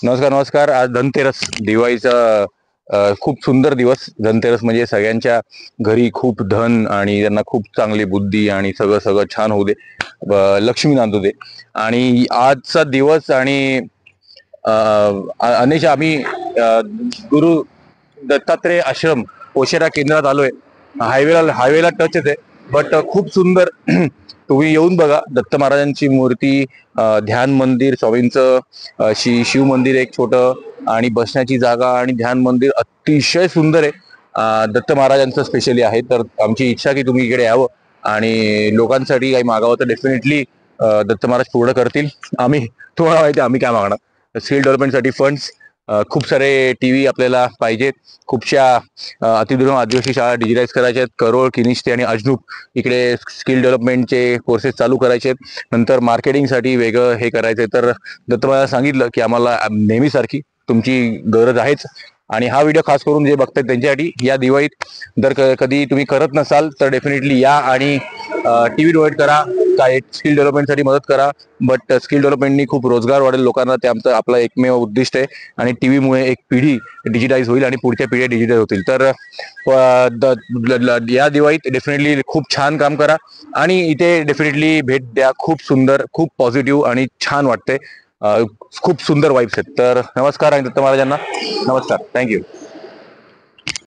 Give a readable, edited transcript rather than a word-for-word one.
नमस्कार नमस्कार. आज धनतेरस, दिवाळीचा खूप सुंदर दिवस. धनतेरस म्हणजे सगळ्यांच्या घरी खूप धन आणि त्यांना खूप चांगली बुद्धी आणि सगळं सगळं छान होऊ दे, लक्ष्मी नांदू दे. आणि आजचा दिवस आणि अनेक आम्ही गुरु दत्तात्रय आश्रम पोशेरा केंद्रात आलोय. हायवेला टच आहे, बट खूप सुंदर. तुम्ही येऊन बघा दत्त महाराजांची मूर्ती, ध्यान मंदिर, स्वामींचं शिव मंदिर एक छोटं, आणि बसण्याची जागा आणि ध्यान मंदिर अतिशय सुंदर आहे. दत्त महाराजांचं स्पेशली आहे. तर आमची इच्छा की तुम्ही इकडे यावं आणि लोकांसाठी काही मागावं तर डेफिनेटली दत्त महाराज पूर्ण करतील. आम्ही तुम्हाला माहिती आहे आम्ही काय मागणार. स्किल डेव्हलपमेंटसाठी फंड्स, खूप सारे टीव्ही आपल्याला पाहिजेत. खूपशा अतिदुर्गम आदिवासी शाळा डिजिटाईज करायच्या आहेत. करोळ, किनिस्ते आणि अजनूप इकडे स्किल डेव्हलपमेंटचे कोर्सेस चालू करायचे आहेत. नंतर मार्केटिंगसाठी वेगळं हे करायचंय. तर दत्तमाला सांगितलं की आम्हाला नेहमीसारखी तुमची गरज आहेच. आणि हा व्हिडिओ खास करून जे बघतायत त्यांच्यासाठी, या दिवाळीत जर कधी तुम्ही करत नसाल तर डेफिनेटली या आणि टीव्ही डोनेट करा, काय स्किल डेव्हलपमेंटसाठी मदत करा. बट स्किल डेव्हलपमेंटनी खूप रोजगार वाढेल लोकांना, ते आमचं आपलं एकमेव उद्दिष्ट आहे. आणि टीव्हीमुळे एक पिढी डिजिटाईज होईल आणि पुढच्या पिढ्या डिजिटाईज होतील. तर या दिवाळीत डेफिनेटली खूप छान काम करा आणि इथे डेफिनेटली भेट द्या. खूप सुंदर, खूप पॉझिटिव्ह आणि छान वाटते. खूप सुंदर वाईब्स आहेत. तर नमस्कार आणि दत्त महाराजांना नमस्कार. थँक्यू.